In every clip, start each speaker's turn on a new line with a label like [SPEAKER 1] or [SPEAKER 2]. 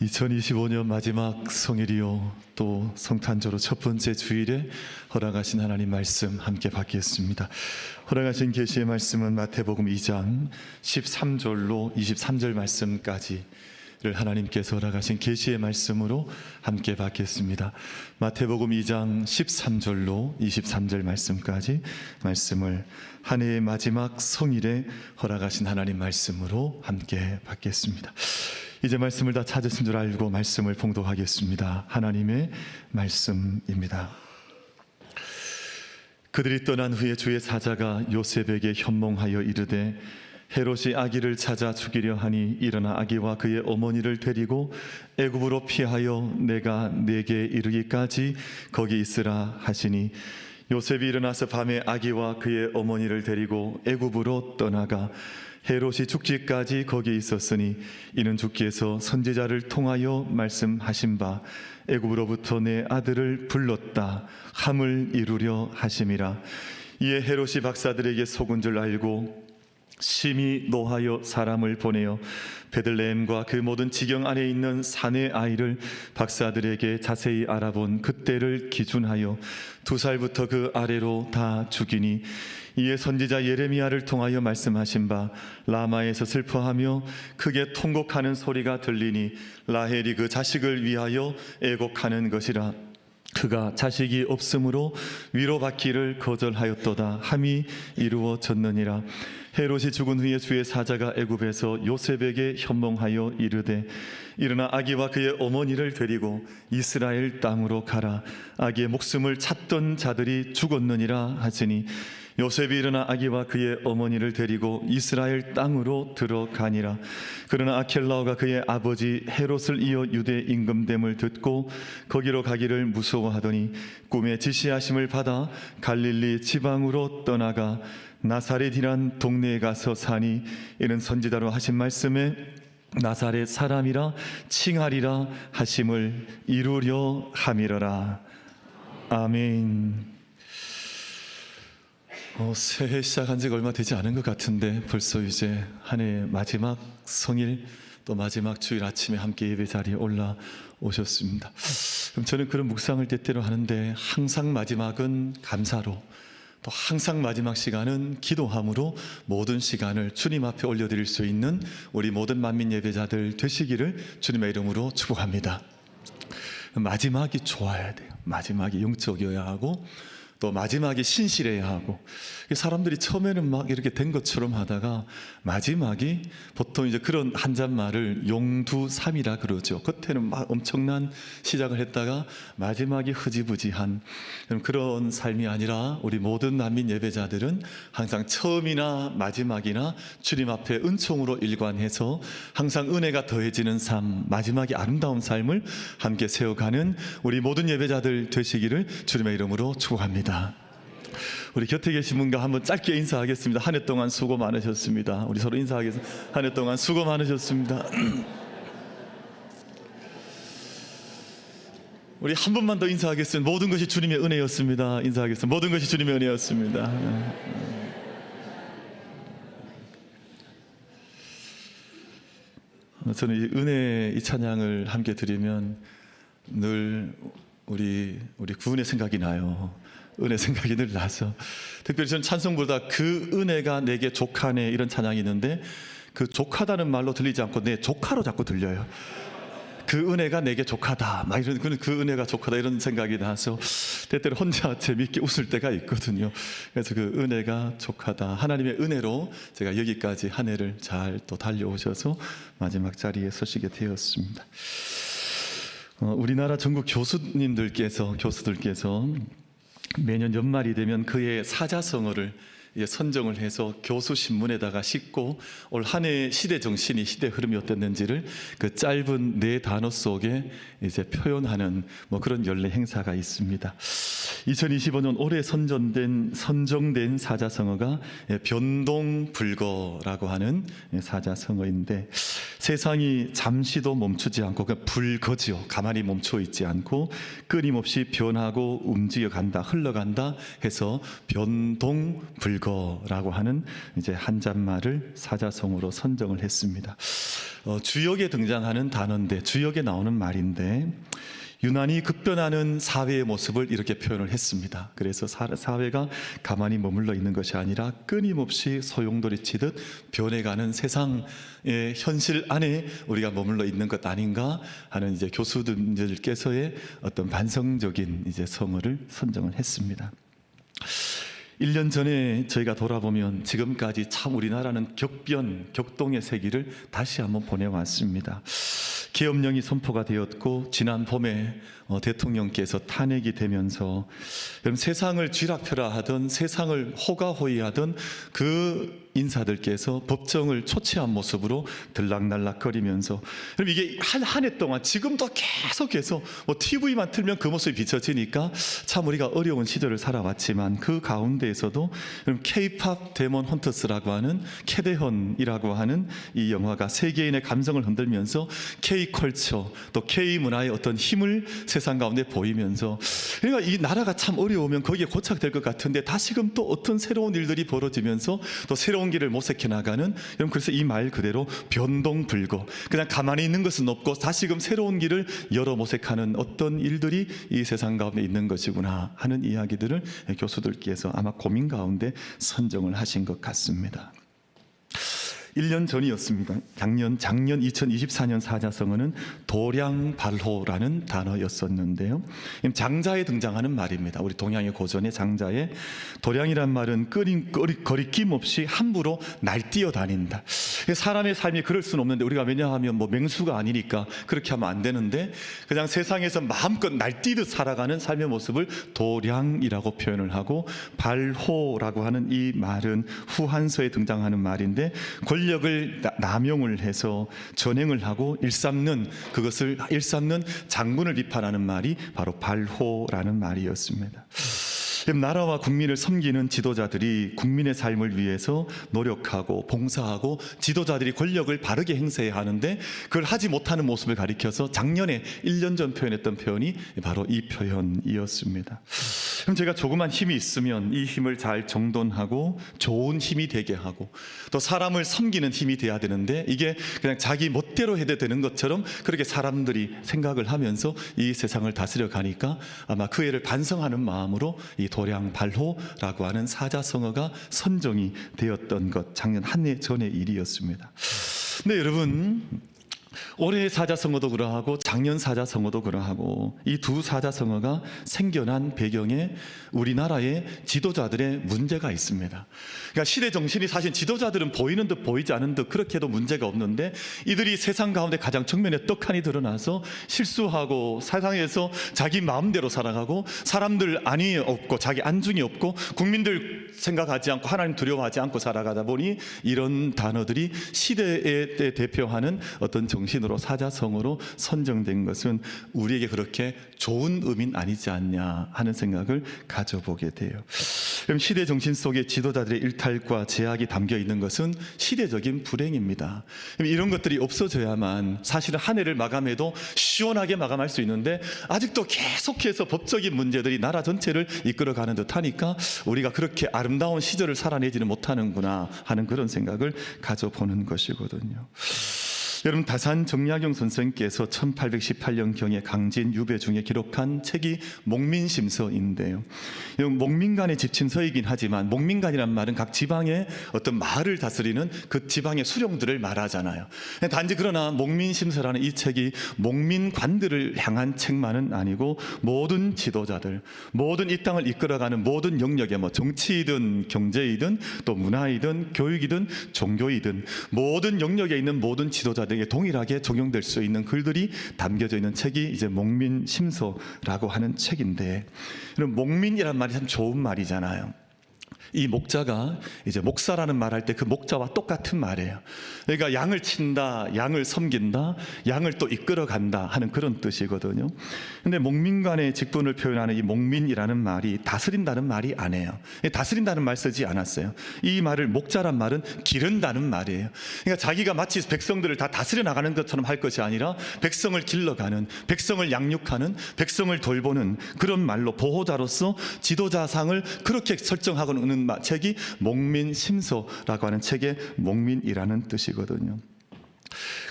[SPEAKER 1] 2025년 마지막 성일이요, 또 성탄절로 첫 번째 주일에 허락하신 하나님 말씀 함께 받겠습니다. 허락하신 계시의 말씀은 마태복음 2장 13절로 23절 말씀까지를 하나님께서 허락하신 계시의 말씀으로 함께 받겠습니다. 마태복음 2장 13절로 23절 말씀까지 말씀을 한 해의 마지막 성일에 허락하신 하나님 말씀으로 함께 받겠습니다. 이제 말씀을 다 찾으신 줄 알고 말씀을 봉독하겠습니다. 하나님의 말씀입니다. 그들이 떠난 후에 주의 사자가 요셉에게 현몽하여 이르되, 헤롯이 아기를 찾아 죽이려 하니 일어나 아기와 그의 어머니를 데리고 애굽으로 피하여 내가 네게 이르기까지 거기 있으라 하시니, 요셉이 일어나서 밤에 아기와 그의 어머니를 데리고 애굽으로 떠나가 헤롯이 죽기까지 거기 있었으니, 이는 주께서 선지자를 통하여 말씀하신 바 애굽으로부터 내 아들을 불렀다 함을 이루려 하심이라. 이에 헤롯이 박사들에게 속은 줄 알고 심히 노하여 사람을 보내어 베들레헴과 그 모든 지경 안에 있는 산의 아이를 박사들에게 자세히 알아본 그때를 기준하여 2살부터 그 아래로 다 죽이니, 이에 선지자 예레미야를 통하여 말씀하신 바 라마에서 슬퍼하며 크게 통곡하는 소리가 들리니 라헬이 그 자식을 위하여 애곡하는 것이라. 그가 자식이 없으므로 위로받기를 거절하였도다 함이 이루어졌느니라. 헤롯이 죽은 후에 주의 사자가 애굽에서 요셉에게 현몽하여 이르되, 일어나 아기와 그의 어머니를 데리고 이스라엘 땅으로 가라. 아기의 목숨을 찾던 자들이 죽었느니라 하시니, 요셉이 일어나 아기와 그의 어머니를 데리고 이스라엘 땅으로 들어가니라. 그러나 아켈라오가 그의 아버지 헤롯을 이어 유대 임금됨을 듣고 거기로 가기를 무서워하더니 꿈에 지시하심을 받아 갈릴리 지방으로 떠나가 나사렛이란 동네에 가서 사니, 이는 선지자로 하신 말씀에 나사렛 사람이라 칭하리라 하심을 이루려 함이러라. 아멘. 새해 시작한 지가 얼마 되지 않은 것 같은데 벌써 이제 한 해의 마지막 성일, 또 마지막 주일 아침에 함께 예배 자리에 올라오셨습니다. 그럼 저는 그런 묵상을 때때로 하는데, 항상 마지막은 감사로, 또 항상 마지막 시간은 기도함으로 모든 시간을 주님 앞에 올려드릴 수 있는 우리 모든 만민 예배자들 되시기를 주님의 이름으로 축복합니다. 마지막이 좋아야 돼요. 마지막이 영적이어야 하고, 또 마지막이 신실해야 하고, 사람들이 처음에는 막 이렇게 된 것처럼 하다가 마지막이 보통 이제 그런 한 잔말을 용두삼이라 그러죠. 겉에는 막 엄청난 시작을 했다가 마지막이 흐지부지한 그런 삶이 아니라, 우리 모든 난민 예배자들은 항상 처음이나 마지막이나 주님 앞에 은총으로 일관해서 항상 은혜가 더해지는 삶, 마지막이 아름다운 삶을 함께 세워가는 우리 모든 예배자들 되시기를 주님의 이름으로 축복합니다. 우리 곁에 계신 분과 한번 짧게 인사하겠습니다. 한 해 동안 수고 많으셨습니다. 우리 서로 인사하겠습니다. 한 해 동안 수고 많으셨습니다. 우리 한 번만 더 인사하겠습니다. 모든 것이 주님의 은혜였습니다. 인사하겠습니다. 모든 것이 주님의 은혜였습니다. 저는 이 은혜, 이 찬양을 함께 드리면 늘 우리 구은의 생각이 나요. 은혜 생각이 늘 나서, 특별히 저는 찬송보다 그 은혜가 내게 족하네, 이런 찬양이 있는데, 그 족하다는 말로 들리지 않고 내 조카로 자꾸 들려요. 그 은혜가 내게 족하다, 막 이런, 그 은혜가 족하다, 이런 생각이 나서 때때로 혼자 재미있게 웃을 때가 있거든요. 그래서 그 은혜가 족하다, 하나님의 은혜로 제가 여기까지 한 해를 잘 또 달려오셔서 마지막 자리에 서시게 되었습니다. 우리나라 전국 교수들께서 매년 연말이 되면 그의 사자성어를 선정을 해서 교수신문에다가 싣고 올 한 해의 시대 정신이, 시대 흐름이 어땠는지를 그 짧은 4단어 속에 이제 표현하는 그런 연례 행사가 있습니다. 2025년 올해 선정된 사자성어가 변동불거라고 하는 사자성어인데, 세상이 잠시도 멈추지 않고 불거지요. 가만히 멈춰 있지 않고 끊임없이 변하고 움직여간다, 흘러간다 해서 변동불거라고 하는 이제 한잣말을 사자성어로 선정을 했습니다. 주역에 등장하는 단어인데, 주역에 나오는 말인데, 유난히 급변하는 사회의 모습을 이렇게 표현을 했습니다. 그래서 사회가 가만히 머물러 있는 것이 아니라 끊임없이 소용돌이치듯 변해가는 세상의 현실 안에 우리가 머물러 있는 것 아닌가 하는 이제 교수들께서의 어떤 반성적인 이제 성어를 선정을 했습니다. 1년 전에 저희가 돌아보면 지금까지 참 우리나라는 격동의 세기를 다시 한번 보내왔습니다. 계엄령이 선포가 되었고, 지난 봄에 대통령께서 탄핵이 되면서 세상을 쥐락펴라하던, 세상을 호가호위하던 그 인사들께서 법정을 초치한 모습으로 들락날락거리면서, 그럼 이게 한 해 동안 지금도 계속해서 TV만 틀면 그 모습이 비춰지니까 참 우리가 어려운 시절을 살아왔지만, 그 가운데에서도 K-팝 데몬 헌터스라고 하는 캐데헌이라고 하는 이 영화가 세계인의 감성을 흔들면서 K-컬처 또 K-문화의 어떤 힘을 세상 가운데 보이면서, 그러니까 이 나라가 참 어려우면 거기에 고착될 것 같은데 다시금 또 어떤 새로운 일들이 벌어지면서 또 새로운 길을 모색해 나가는, 여러분 그래서 이 말 그대로 변동불거, 그냥 가만히 있는 것은 없고 다시금 새로운 길을 열어 모색하는 어떤 일들이 이 세상 가운데 있는 것이구나 하는 이야기들을 교수들께서 아마 고민 가운데 선정을 하신 것 같습니다. 1년 전이었습니다. 작년 2024년 사자성어는 도량발호라는 단어였었는데요. 장자에 등장하는 말입니다. 우리 동양의 고전의 장자에 도량이란 말은 거리낌 없이 함부로 날뛰어 다닌다. 사람의 삶이 그럴 수는 없는데, 우리가 왜냐하면 맹수가 아니니까 그렇게 하면 안 되는데, 그냥 세상에서 마음껏 날뛰듯 살아가는 삶의 모습을 도량이라고 표현을 하고, 발호라고 하는 이 말은 후한서에 등장하는 말인데, 권력을 남용을 해서 전횡을 하고 그것을 일삼는 장군을 비판하는 말이 바로 발호라는 말이었습니다. 나라와 국민을 섬기는 지도자들이 국민의 삶을 위해서 노력하고 봉사하고, 지도자들이 권력을 바르게 행사해야 하는데 그걸 하지 못하는 모습을 가리켜서 작년에 1년 전 표현했던 표현이 바로 이 표현이었습니다. 그럼 제가 조그만 힘이 있으면 이 힘을 잘 정돈하고 좋은 힘이 되게 하고, 또 사람을 섬기는 힘이 돼야 되는데 이게 그냥 자기 멋대로 해도 되는 것처럼 그렇게 사람들이 생각을 하면서 이 세상을 다스려 가니까 아마 그 애를 반성하는 마음으로 이 도량발호라고 하는 사자성어가 선정이 되었던 것, 작년 한 해 전의 일이었습니다. 근데 여러분, 올해 사자성어도 그러하고 작년 사자성어도 그러하고, 이 두 사자성어가 생겨난 배경에 우리나라의 지도자들의 문제가 있습니다. 그러니까 시대 정신이, 사실 지도자들은 보이는 듯 보이지 않은 듯 그렇게도 문제가 없는데, 이들이 세상 가운데 가장 정면에 떡하니 드러나서 실수하고 세상에서 자기 마음대로 살아가고, 사람들 안위 없고 자기 안중이 없고 국민들 생각하지 않고 하나님 두려워하지 않고 살아가다 보니 이런 단어들이 시대에 대표하는 어떤 정신으로 사자성어로 선정된 것은 우리에게 그렇게 좋은 의미는 아니지 않냐 하는 생각을 가져보게 돼요. 그럼 시대 정신 속에 지도자들의 일탈과 제약이 담겨 있는 것은 시대적인 불행입니다. 이런 것들이 없어져야만 사실은 한 해를 마감해도 시원하게 마감할 수 있는데, 아직도 계속해서 법적인 문제들이 나라 전체를 이끌어가는 듯 하니까 우리가 그렇게 아름다운 시절을 살아내지는 못하는구나 하는 그런 생각을 가져보는 것이거든요. 여러분, 다산 정약용 선생께서 1818년경에 강진 유배 중에 기록한 책이 목민심서인데요. 목민간의 집침서이긴 하지만, 목민간이란 말은 각 지방의 어떤 마을을 다스리는 그 지방의 수령들을 말하잖아요. 단지 그러나 목민심서라는 이 책이 목민관들을 향한 책만은 아니고, 모든 지도자들, 모든 이 땅을 이끌어가는 모든 영역에 정치이든 경제이든 또 문화이든 교육이든 종교이든 모든 영역에 있는 모든 지도자들 에게 동일하게 적용될 수 있는 글들이 담겨져 있는 책이 이제 목민심서라고 하는 책인데, 목민이란 말이 참 좋은 말이잖아요. 이 목자가 이제 목사라는 말 할 때 그 목자와 똑같은 말이에요. 그러니까 양을 친다, 양을 섬긴다, 양을 또 이끌어 간다 하는 그런 뜻이거든요. 근데 목민간의 직분을 표현하는 이 목민이라는 말이 다스린다는 말이 아니에요. 다스린다는 말 쓰지 않았어요. 이 말을 목자란 말은 기른다는 말이에요. 그러니까 자기가 마치 백성들을 다 다스려 나가는 것처럼 할 것이 아니라 백성을 길러가는, 백성을 양육하는, 백성을 돌보는 그런 말로 보호자로서 지도자상을 그렇게 설정하고는 책이 목민심서라고 하는 책의 목민이라는 뜻이거든요.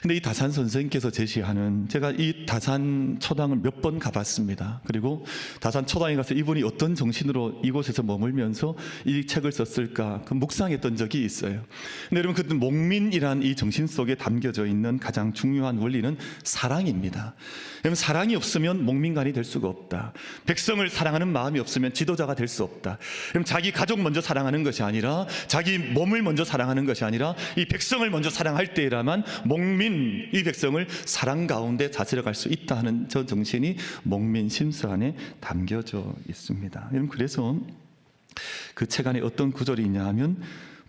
[SPEAKER 1] 근데 이 다산 선생님께서 제시하는, 제가 이 다산 초당을 몇 번 가봤습니다. 그리고 다산 초당에 가서 이분이 어떤 정신으로 이곳에서 머물면서 이 책을 썼을까 그 묵상했던 적이 있어요. 근데 여러분, 그 목민이란 이 정신 속에 담겨져 있는 가장 중요한 원리는 사랑입니다. 여러분, 사랑이 없으면 목민간이 될 수가 없다. 백성을 사랑하는 마음이 없으면 지도자가 될 수 없다. 그럼 자기 가족 먼저 사랑하는 것이 아니라, 자기 몸을 먼저 사랑하는 것이 아니라 이 백성을 먼저 사랑할 때라만 목민, 이 백성을 사랑 가운데 다스려 갈 수 있다 하는 저 정신이 목민심서 안에 담겨져 있습니다. 여러분, 그래서 그 책 안에 어떤 구절이 있냐 하면,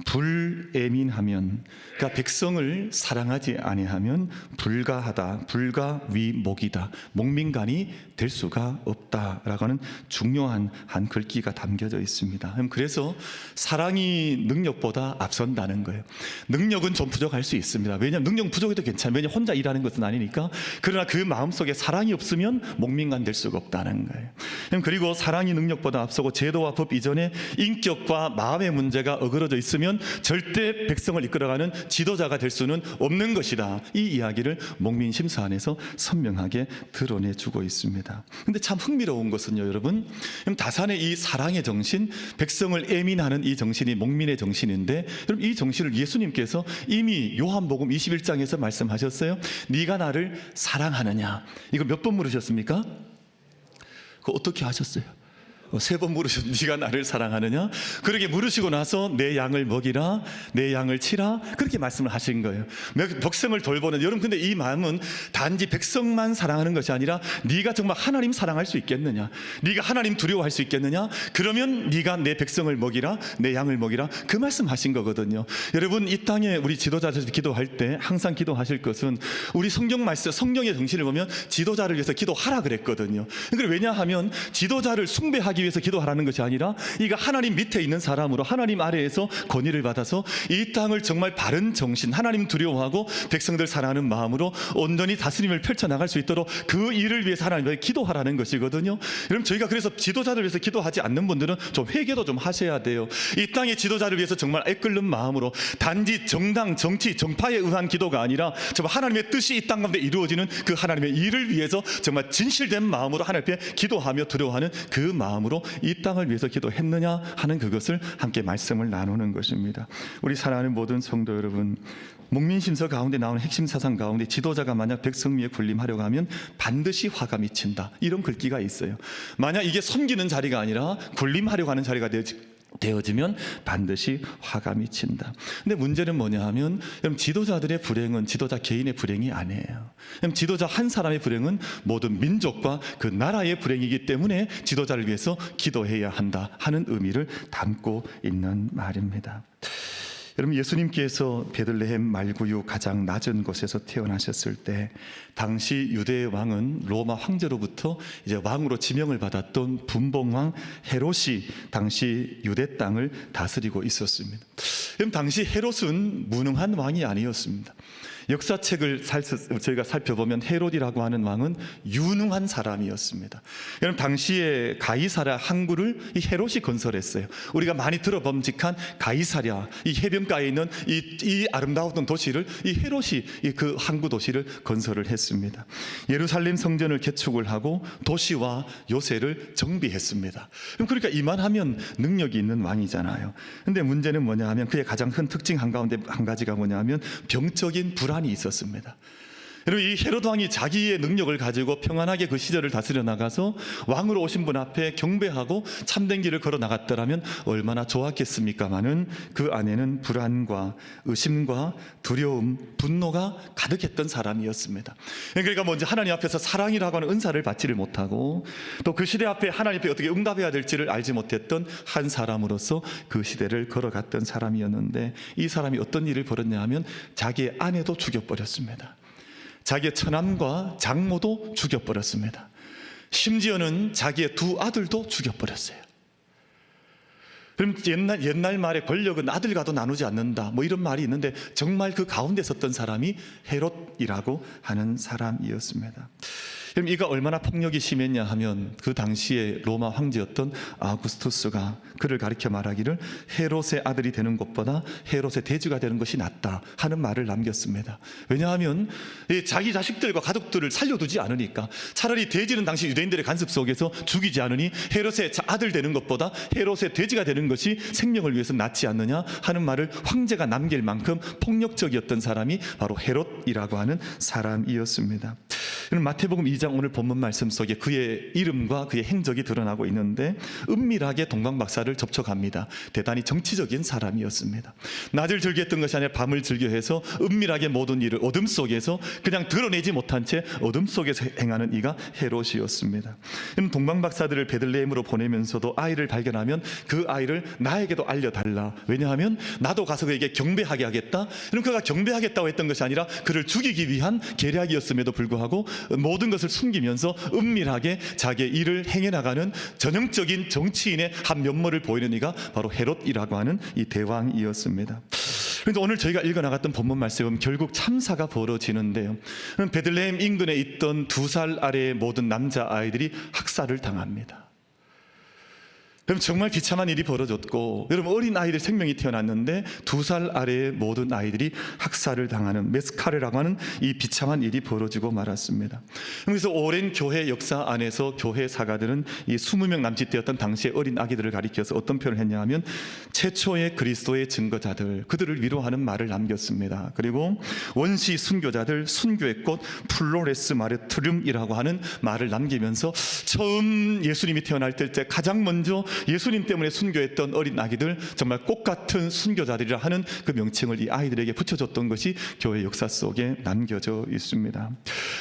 [SPEAKER 1] 불애민하면, 그러니까 백성을 사랑하지 아니하면 불가하다, 불가위목이다, 목민간이 될 수가 없다라고 하는 중요한 한 글귀가 담겨져 있습니다. 그래서 사랑이 능력보다 앞선다는 거예요. 능력은 좀 부족할 수 있습니다. 왜냐하면 능력 부족해도 괜찮아요. 왜냐하면 혼자 일하는 것은 아니니까. 그러나 그 마음속에 사랑이 없으면 목민간 될 수가 없다는 거예요. 그리고 사랑이 능력보다 앞서고 제도와 법 이전에 인격과 마음의 문제가 어그러져 있으면 절대 백성을 이끌어가는 지도자가 될 수는 없는 것이다. 이 이야기를 목민심서 안에서 선명하게 드러내주고 있습니다. 근데 참 흥미로운 것은요, 여러분, 다산의 이 사랑의 정신, 백성을 애민하는 이 정신이 목민의 정신인데, 여러분, 이 정신을 예수님께서 이미 요한복음 21장에서 말씀하셨어요. 네가 나를 사랑하느냐, 이거 몇 번 물으셨습니까? 그거 어떻게 하셨어요? 3번 물으셨. 네가 나를 사랑하느냐? 그렇게 물으시고 나서 내 양을 먹이라, 내 양을 치라, 그렇게 말씀을 하신 거예요. 백성을 돌보는, 여러분, 근데 이 마음은 단지 백성만 사랑하는 것이 아니라 네가 정말 하나님 사랑할 수 있겠느냐, 네가 하나님 두려워할 수 있겠느냐, 그러면 네가 내 백성을 먹이라, 내 양을 먹이라, 그 말씀하신 거거든요. 여러분, 이 땅에 우리 지도자들 기도할 때 항상 기도하실 것은, 우리 성경 말씀, 성령의 정신을 보면 지도자를 위해서 기도하라 그랬거든요. 왜냐하면 지도자를 숭배하기 위해서 기도하라는 것이 아니라, 이가 하나님 밑에 있는 사람으로 하나님 아래에서 권위를 받아서 이 땅을 정말 바른 정신, 하나님 두려워하고 백성들 사랑하는 마음으로 온전히 다스림을 펼쳐나갈 수 있도록 그 일을 위해서 하나님께 기도하라는 것이거든요. 여러분, 저희가 그래서 지도자를 위해서 기도하지 않는 분들은 좀 회개도 좀 하셔야 돼요. 이 땅의 지도자를 위해서 정말 애끓는 마음으로, 단지 정당, 정치, 정파에 의한 기도가 아니라 정말 하나님의 뜻이 이 땅 가운데 이루어지는 그 하나님의 일을 위해서 정말 진실된 마음으로 하나님 앞에 기도하며 두려워하는 그 마음으로 이 땅을 위해서 기도했느냐 하는 그것을 함께 말씀을 나누는 것입니다. 우리 사랑하는 모든 성도 여러분, 목민심서 가운데 나오는 핵심 사상 가운데 지도자가 만약 백성 위에 군림하려고 하면 반드시 화가 미친다, 이런 글귀가 있어요. 만약 이게 섬기는 자리가 아니라 군림하려고 하는 자리가 되어지면 반드시 화가 미친다. 근데 문제는 뭐냐 하면, 지도자들의 불행은 지도자 개인의 불행이 아니에요. 지도자 한 사람의 불행은 모든 민족과 그 나라의 불행이기 때문에 지도자를 위해서 기도해야 한다 하는 의미를 담고 있는 말입니다. 여러분, 예수님께서 베들레헴 말구유 가장 낮은 곳에서 태어나셨을 때, 당시 유대의 왕은 로마 황제로부터 이제 왕으로 지명을 받았던 분봉왕 헤롯이 당시 유대 땅을 다스리고 있었습니다. 그럼 당시 헤롯은 무능한 왕이 아니었습니다. 역사책을 저희가 살펴보면 헤롯이라고 하는 왕은 유능한 사람이었습니다. 여러분, 당시에 가이사랴 항구를 이 헤롯이 건설했어요. 우리가 많이 들어봄직한 가이사랴, 이 해변가에 있는 이 아름다웠던 도시를 이 헤롯이 그 항구 도시를 건설을 했습니다. 예루살렘 성전을 개축을 하고 도시와 요새를 정비했습니다. 그러니까 이만하면 능력이 있는 왕이잖아요. 근데 문제는 뭐냐 하면, 그의 가장 큰 특징 한가운데 한 가지가 뭐냐 하면 병적인 불안이 있었습니다. 여러분, 이 헤롯 왕이 자기의 능력을 가지고 평안하게 그 시절을 다스려 나가서 왕으로 오신 분 앞에 경배하고 참된 길을 걸어 나갔더라면 얼마나 좋았겠습니까마는 그 안에는 불안과 의심과 두려움, 분노가 가득했던 사람이었습니다. 그러니까 먼저 하나님 앞에서 사랑이라고 하는 은사를 받지를 못하고 또 그 시대 앞에 하나님 앞에 어떻게 응답해야 될지를 알지 못했던 한 사람으로서 그 시대를 걸어갔던 사람이었는데, 이 사람이 어떤 일을 벌였냐 하면 자기의 아내도 죽여버렸습니다. 자기의 처남과 장모도 죽여버렸습니다. 심지어는 자기의 두 아들도 죽여버렸어요. 그럼 옛날 말에 권력은 아들과도 나누지 않는다, 뭐 이런 말이 있는데 정말 그 가운데 섰던 사람이 헤롯이라고 하는 사람이었습니다. 그럼 이가 얼마나 폭력이 심했냐 하면 그 당시에 로마 황제였던 아우구스투스가 그를 가리켜 말하기를 헤롯의 아들이 되는 것보다 헤롯의 돼지가 되는 것이 낫다 하는 말을 남겼습니다. 왜냐하면 자기 자식들과 가족들을 살려두지 않으니까 차라리 돼지는 당시 유대인들의 간섭 속에서 죽이지 않으니 헤롯의 아들 되는 것보다 헤롯의 돼지가 되는 것이 생명을 위해서 낫지 않느냐 하는 말을 황제가 남길 만큼 폭력적이었던 사람이 바로 헤롯이라고 하는 사람이었습니다. 마태복음 2장 오늘 본문 말씀 속에 그의 이름과 그의 행적이 드러나고 있는데, 은밀하게 동방박사를 접촉합니다. 대단히 정치적인 사람이었습니다. 낮을 즐겼던 것이 아니라 밤을 즐겨해서 은밀하게 모든 일을 어둠 속에서 그냥 드러내지 못한 채 어둠 속에서 행하는 이가 헤롯이었습니다. 동방박사들을 베들레헴으로 보내면서도 아이를 발견하면 그 아이를 나에게도 알려달라, 왜냐하면 나도 가서 그에게 경배하게 하겠다. 그럼 그가 경배하겠다고 했던 것이 아니라 그를 죽이기 위한 계략이었음에도 불구하고 모든 것을 숨기면서 은밀하게 자기의 일을 행해나가는 전형적인 정치인의 한 면모를 보이는 이가 바로 헤롯이라고 하는 이 대왕이었습니다. 그런데 오늘 저희가 읽어나갔던 본문 말씀은 결국 참사가 벌어지는데요, 베들레헴 인근에 있던 2살 아래의 모든 남자아이들이 학살을 당합니다. 그럼 정말 비참한 일이 벌어졌고, 여러분, 어린 아이들 생명이 태어났는데 2살 아래의 모든 아이들이 학살을 당하는 메스카레라고 하는 이 비참한 일이 벌어지고 말았습니다. 그래서 오랜 교회 역사 안에서 교회 사가들은 이 20명 남짓되었던 당시의 어린 아기들을 가리켜서 어떤 표현을 했냐 하면 최초의 그리스도의 증거자들, 그들을 위로하는 말을 남겼습니다. 그리고 원시 순교자들, 순교의 꽃 플로레스 마르트륨이라고 하는 말을 남기면서 처음 예수님이 태어날 때 가장 먼저 예수님 때문에 순교했던 어린 아기들, 정말 꽃 같은 순교자들이라 하는 그 명칭을 이 아이들에게 붙여줬던 것이 교회 역사 속에 남겨져 있습니다.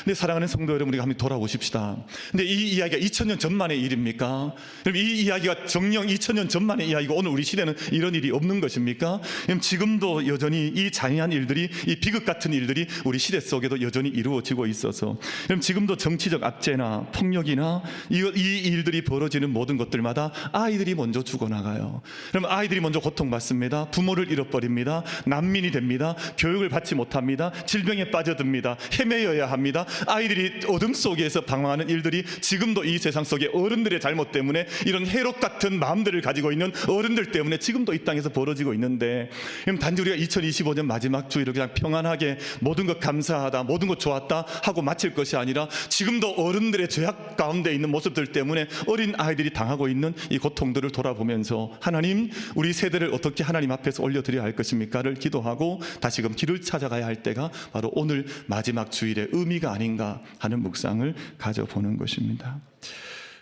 [SPEAKER 1] 근데 사랑하는 성도 여러분, 우리가 한번 돌아보십시다. 근데 이 이야기가 2000년 전만의 일입니까? 그럼 이 이야기가 정녕 2000년 전만의 이야기고 오늘 우리 시대는 이런 일이 없는 것입니까? 그럼 지금도 여전히 이 잔인한 일들이, 이 비극 같은 일들이 우리 시대 속에도 여전히 이루어지고 있어서, 그럼 지금도 정치적 압제나 폭력이나 이 일들이 벌어지는 모든 것들마다 아이들이 먼저 죽어나가요. 그럼 아이들이 먼저 고통받습니다. 부모를 잃어버립니다. 난민이 됩니다. 교육을 받지 못합니다. 질병에 빠져듭니다. 헤매여야 합니다. 아이들이 어둠 속에서 방황하는 일들이 지금도 이 세상 속에 어른들의 잘못 때문에, 이런 헤롯 같은 마음들을 가지고 있는 어른들 때문에 지금도 이 땅에서 벌어지고 있는데, 그럼 단지 우리가 2025년 마지막 주일을 그냥 평안하게 모든 것 감사하다, 모든 것 좋았다 하고 마칠 것이 아니라 지금도 어른들의 죄악 가운데 있는 모습들 때문에 어린 아이들이 당하고 있는 이 고통들을 돌아보면서 하나님, 우리 세대를 어떻게 하나님 앞에서 올려드려야 할 것입니까를 기도하고 다시금 길을 찾아가야 할 때가 바로 오늘 마지막 주일의 의미가 아닌가 하는 묵상을 가져보는 것입니다.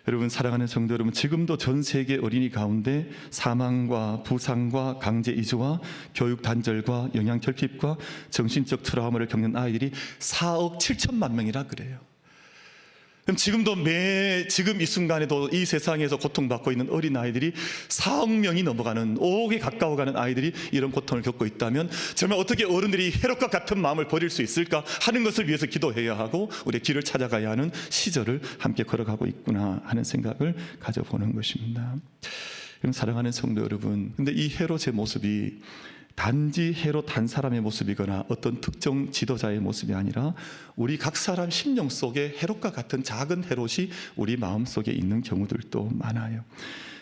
[SPEAKER 1] 여러분, 사랑하는 성도 여러분, 지금도 전 세계 어린이 가운데 사망과 부상과 강제 이주와 교육 단절과 영양 결핍과 정신적 트라우마를 겪는 아이들이 4억 7천만 명이라 그래요. 그럼 지금도 지금 이 순간에도 이 세상에서 고통받고 있는 어린아이들이 4억 명이 넘어가는, 5억에 가까워가는 아이들이 이런 고통을 겪고 있다면 정말 어떻게 어른들이 헤롯과 같은 마음을 버릴 수 있을까 하는 것을 위해서 기도해야 하고 우리의 길을 찾아가야 하는 시절을 함께 걸어가고 있구나 하는 생각을 가져보는 것입니다. 그럼 사랑하는 성도 여러분, 근데 이 헤롯의 모습이 단지 헤롯 한 사람의 모습이거나 어떤 특정 지도자의 모습이 아니라 우리 각 사람 심령 속에 헤롯과 같은 작은 헤롯이 우리 마음 속에 있는 경우들도 많아요.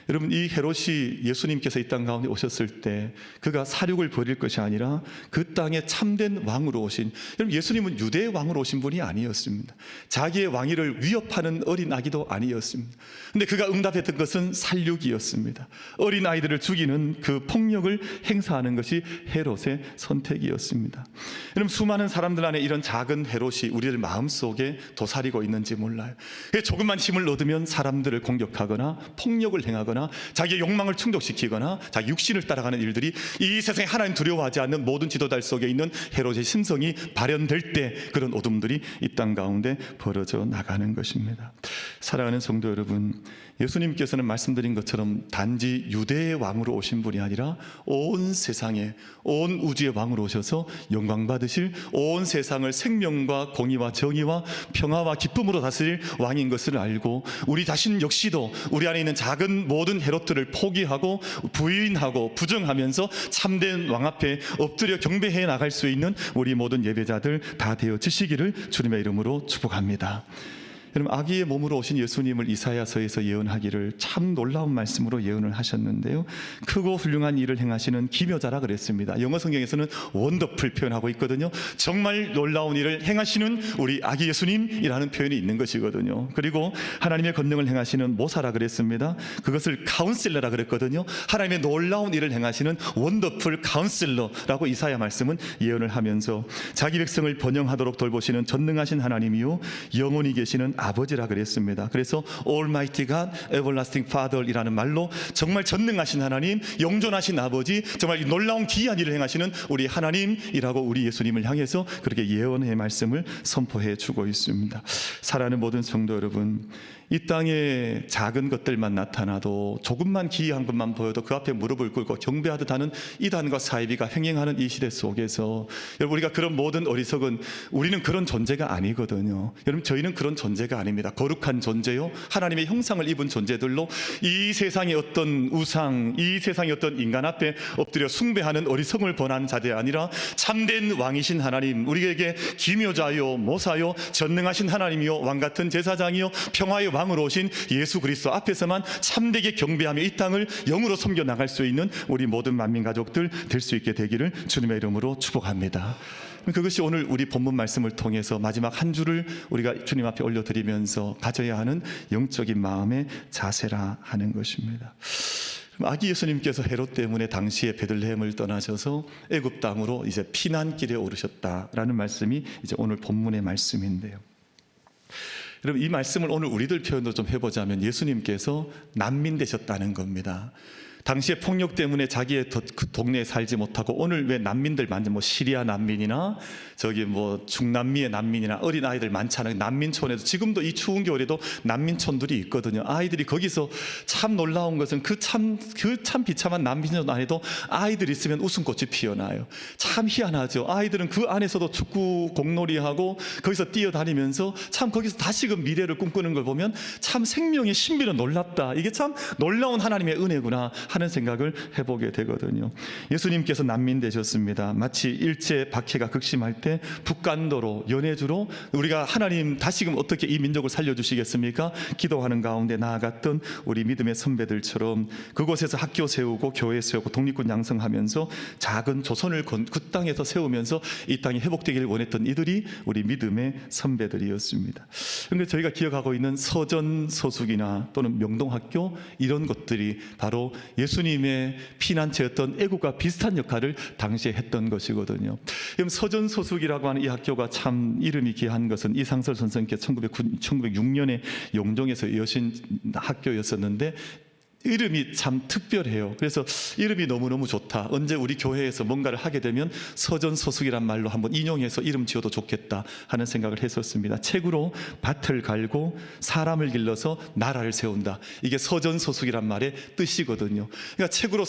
[SPEAKER 1] 여러분, 이 헤롯이 예수님께서 이 땅 가운데 오셨을 때 그가 사륙을 벌일 것이 아니라 그 땅에 참된 왕으로 오신, 여러분, 예수님은 유대의 왕으로 오신 분이 아니었습니다. 자기의 왕위를 위협하는 어린 아기도 아니었습니다. 근데 그가 응답했던 것은 살육이었습니다. 어린 아이들을 죽이는 그 폭력을 행사하는 것이 헤롯의 선택이었습니다. 여러분, 수많은 사람들 안에 이런 작은 헤롯이 우리들 마음속에 도사리고 있는지 몰라요. 조금만 힘을 얻으면 사람들을 공격하거나 폭력을 행하거나 자기의 욕망을 충족시키거나 자기 육신을 따라가는 일들이, 이 세상에 하나님 두려워하지 않는 모든 지도자들 속에 있는 헤롯의 심성이 발현될 때 그런 어둠들이 이 땅 가운데 벌어져 나가는 것입니다. 사랑하는 성도 여러분, 예수님께서는 말씀드린 것처럼 단지 유대의 왕으로 오신 분이 아니라 온 세상에, 온 우주의 왕으로 오셔서 영광 받으실, 온 세상을 생명과 공의와 정의와 평화와 기쁨으로 다스릴 왕인 것을 알고 우리 자신 역시도 우리 안에 있는 작은 모든 헤롯들을 포기하고 부인하고 부정하면서 참된 왕 앞에 엎드려 경배해 나갈 수 있는 우리 모든 예배자들 다 되어지시기를 주님의 이름으로 축복합니다. 여러분, 아기의 몸으로 오신 예수님을 이사야서에서 예언하기를 참 놀라운 말씀으로 예언을 하셨는데요, 크고 훌륭한 일을 행하시는 기묘자라 그랬습니다. 영어 성경에서는 원더풀 표현하고 있거든요. 정말 놀라운 일을 행하시는 우리 아기 예수님이라는 표현이 있는 것이거든요. 그리고 하나님의 권능을 행하시는 모사라 그랬습니다. 그것을 카운슬러라 그랬거든요. 하나님의 놀라운 일을 행하시는 원더풀 카운슬러라고 이사야 말씀은 예언을 하면서 자기 백성을 번영하도록 돌보시는 전능하신 하나님이요 영원히 계시는 아버지라 그랬습니다. 그래서 Almighty God, Everlasting Father이라는 말로 정말 전능하신 하나님, 영존하신 아버지, 정말 놀라운 기이한 일을 행하시는 우리 하나님이라고 우리 예수님을 향해서 그렇게 예언의 말씀을 선포해 주고 있습니다. 사랑하는 모든 성도 여러분, 이 땅에 작은 것들만 나타나도 조금만 기이한 것만 보여도 그 앞에 무릎을 꿇고 경배하듯 하는 이단과 사이비가 횡행하는 이 시대 속에서, 여러분, 우리가 그런 모든 어리석은, 우리는 그런 존재가 아니거든요. 여러분, 저희는 그런 존재가 아닙니다. 거룩한 존재요, 하나님의 형상을 입은 존재들로 이 세상의 어떤 우상, 이 세상의 어떤 인간 앞에 엎드려 숭배하는 어리석음을 번하는 자들이 아니라 참된 왕이신 하나님, 우리에게 기묘자요 모사요 전능하신 하나님이요 왕같은 제사장이요 평화의 왕으로 오신 예수 그리스도 앞에서만 참되게 경배하며 이 땅을 영으로 섬겨 나갈 수 있는 우리 모든 만민 가족들 될 수 있게 되기를 주님의 이름으로 축복합니다. 그것이 오늘 우리 본문 말씀을 통해서 마지막 한 주를 우리가 주님 앞에 올려드리면서 가져야 하는 영적인 마음의 자세라 하는 것입니다. 아기 예수님께서 헤롯 때문에 당시에 베들레헴을 떠나셔서 애굽 땅으로 이제 피난길에 오르셨다라는 말씀이 이제 오늘 본문의 말씀인데요. 여러분, 이 말씀을 오늘 우리들 표현으로 좀 해보자면 예수님께서 난민 되셨다는 겁니다. 당시에 폭력 때문에 자기의 그 동네에 살지 못하고, 오늘 왜 난민들 많죠? 뭐 시리아 난민이나 저기 뭐 중남미의 난민이나 어린 아이들 많잖아요. 난민촌에도 지금도 이 추운 겨울에도 난민촌들이 있거든요. 아이들이 거기서 참 놀라운 것은 그 참 비참한 난민촌 안에도 아이들이 있으면 웃음꽃이 피어나요. 참 희한하죠. 아이들은 그 안에서도 축구 공놀이하고 거기서 뛰어다니면서 참 거기서 다시금 미래를 꿈꾸는 걸 보면 참 생명의 신비는 놀랍다, 이게 참 놀라운 하나님의 은혜구나 하는 생각을 해보게 되거든요. 예수님께서 난민 되셨습니다. 마치 일제 박해가 극심할 때 북간도로 연해주로 우리가 하나님 다시금 어떻게 이 민족을 살려주시겠습니까? 기도하는 가운데 나아갔던 우리 믿음의 선배들처럼 그곳에서 학교 세우고 교회 세우고 독립군 양성하면서 작은 조선을 그 땅에서 세우면서 이 땅이 회복되기를 원했던 이들이 우리 믿음의 선배들이었습니다. 그런데 저희가 기억하고 있는 서전서숙이나 또는 명동학교, 이런 것들이 바로 예수님의 피난처였던 애국과 비슷한 역할을 당시에 했던 것이거든요. 그럼 서전서숙이라고 하는 이 학교가 참 이름이 귀한 것은 이상설 선생께서 1906년에 용종에서 여신 학교였었는데 이름이 참 특별해요. 그래서 이름이 너무너무 좋다. 언제 우리 교회에서 뭔가를 하게 되면 서전서숙이란 말로 한번 인용해서 이름 지어도 좋겠다 하는 생각을 했었습니다. 책으로 밭을 갈고 사람을 길러서 나라를 세운다. 이게 서전서숙이란 말의 뜻이거든요. 그러니까 책으로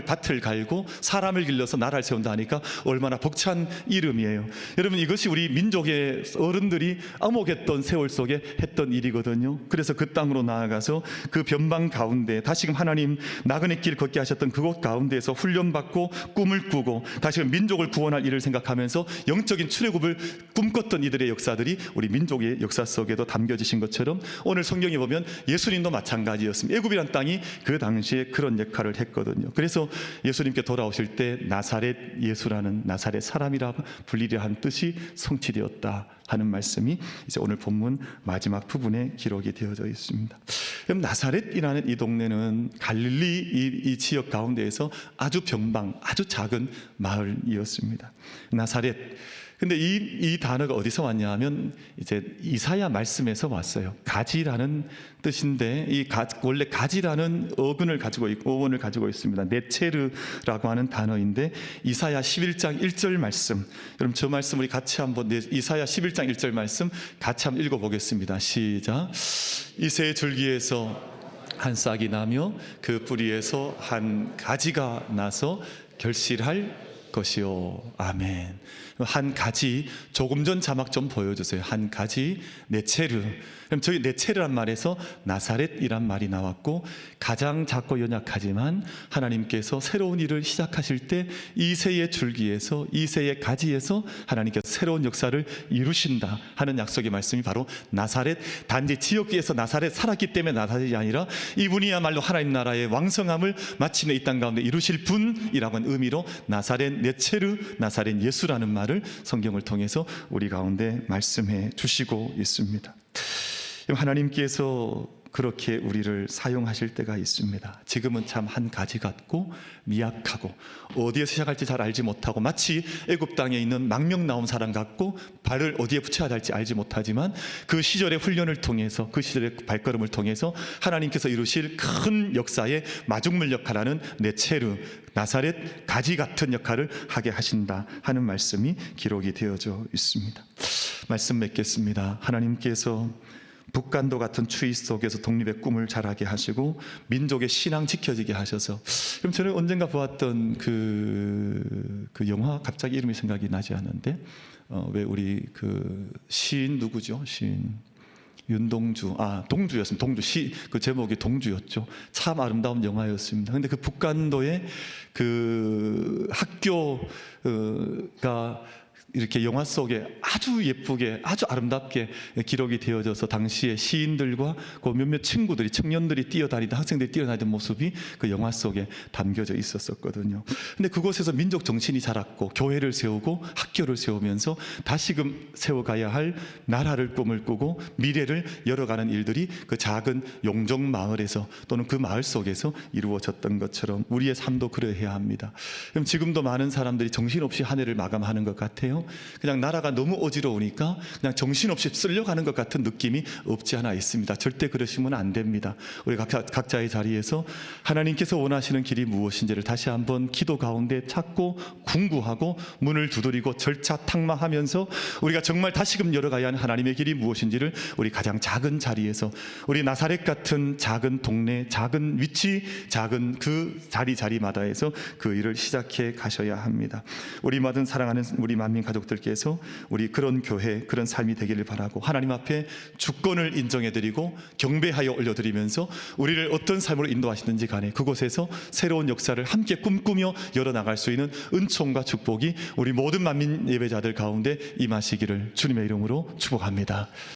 [SPEAKER 1] 밭을 갈고 사람을 길러서 나라를 세운다 하니까 얼마나 벅찬 이름이에요. 여러분, 이것이 우리 민족의 어른들이 암흑했던 세월 속에 했던 일이거든요. 그래서 그 땅으로 나아가서 그 변방 가운데 다시 다시금 하나님 나그네 길 걷게 하셨던 그곳 가운데에서 훈련받고 꿈을 꾸고 다시금 민족을 구원할 일을 생각하면서 영적인 출애굽을 꿈꿨던 이들의 역사들이 우리 민족의 역사 속에도 담겨지신 것처럼 오늘 성경에 보면 예수님도 마찬가지였습니다. 애굽이란 땅이 그 당시에 그런 역할을 했거든요. 그래서 예수님께 돌아오실 때 나사렛 예수라는 나사렛 사람이라 불리려 한 뜻이 성취되었다 하는 말씀이 이제 오늘 본문 마지막 부분에 기록이 되어져 있습니다. 그럼 나사렛이라는 이 동네는 갈릴리 이 지역 가운데에서 아주 변방, 아주 작은 마을이었습니다. 나사렛. 근데 이 단어가 어디서 왔냐 하면 이제 이사야 말씀에서 왔어요. 가지라는 뜻인데 원래 가지라는 어원을 가지고 있습니다. 네체르라고 하는 단어인데 이사야 11장 1절 말씀. 그럼 저 말씀 우리 같이 한번 이사야 11장 1절 말씀 같이 한번 읽어보겠습니다. 시작. 이새의 줄기에서 한 싹이 나며 그 뿌리에서 한 가지가 나서 결실할 것이요. 아멘. 한 가지, 조금 전 자막 좀 보여주세요. 한 가지, 네체르. 그럼 저희 네체르란 말에서 나사렛이란 말이 나왔고, 가장 작고 연약하지만 하나님께서 새로운 일을 시작하실 때 이새의 줄기에서, 이새의 가지에서 하나님께서 새로운 역사를 이루신다 하는 약속의 말씀이 바로 나사렛, 단지 지역에서 나사렛 살았기 때문에 나사렛이 아니라 이분이야말로 하나님 나라의 왕성함을 마침내 이 땅 가운데 이루실 분이라고 하는 의미로 나사렛 네체르, 나사렛 예수라는 말을 성경을 통해서 우리 가운데 말씀해 주시고 있습니다. 하나님께서 그렇게 우리를 사용하실 때가 있습니다. 지금은 참 한 가지 같고 미약하고 어디에 시작할지 잘 알지 못하고 마치 애굽 땅에 있는 망명 나온 사람 같고 발을 어디에 붙여야 할지 알지 못하지만 그 시절의 훈련을 통해서 그 시절의 발걸음을 통해서 하나님께서 이루실 큰 역사의 마중물 역할하는 네체르 나사렛 가지 같은 역할을 하게 하신다 하는 말씀이 기록이 되어져 있습니다. 말씀 맺겠습니다. 하나님께서 북간도 같은 추위 속에서 독립의 꿈을 자라게 하시고 민족의 신앙 지켜지게 하셔서, 그럼 저는 언젠가 보았던 그 영화 갑자기 이름이 생각이 나지 않는데 왜 우리 그 시인 누구죠? 시인 윤동주, 동주였습니다. 동주 그 제목이 동주였죠. 참 아름다운 영화였습니다. 근데 그 북간도의 그 학교가 이렇게 영화 속에 아주 예쁘게 아주 아름답게 기록이 되어져서 당시에 시인들과 그 몇몇 친구들이 청년들이 뛰어다니던 학생들이 뛰어다니던 모습이 그 영화 속에 담겨져 있었거든요. 근데 그곳에서 민족 정신이 자랐고 교회를 세우고 학교를 세우면서 다시금 세워가야 할 나라를 꿈을 꾸고 미래를 열어가는 일들이 그 작은 용종 마을에서 또는 그 마을 속에서 이루어졌던 것처럼 우리의 삶도 그러해야 합니다. 그럼 지금도 많은 사람들이 정신없이 한 해를 마감하는 것 같아요. 그냥 나라가 너무 어지러우니까 그냥 정신없이 쓸려가는 것 같은 느낌이 없지 않아 있습니다. 절대 그러시면 안 됩니다. 우리 각자의 자리에서 하나님께서 원하시는 길이 무엇인지를 다시 한번 기도 가운데 찾고 궁구하고 문을 두드리고 절차 탁망하면서 우리가 정말 다시금 열어가야 하는 하나님의 길이 무엇인지를 우리 가장 작은 자리에서 우리 나사렛 같은 작은 동네, 작은 위치, 작은 그 자리마다에서 그 일을 시작해 가셔야 합니다. 우리 모든 사랑하는 우리 만민 가족들께서 우리 그런 교회, 그런 삶이 되기를 바라고 하나님 앞에 주권을 인정해드리고 경배하여 올려드리면서 우리를 어떤 삶으로 인도하시는지 간에 그곳에서 새로운 역사를 함께 꿈꾸며 열어나갈 수 있는 은총과 축복이 우리 모든 만민 예배자들 가운데 임하시기를 주님의 이름으로 축복합니다.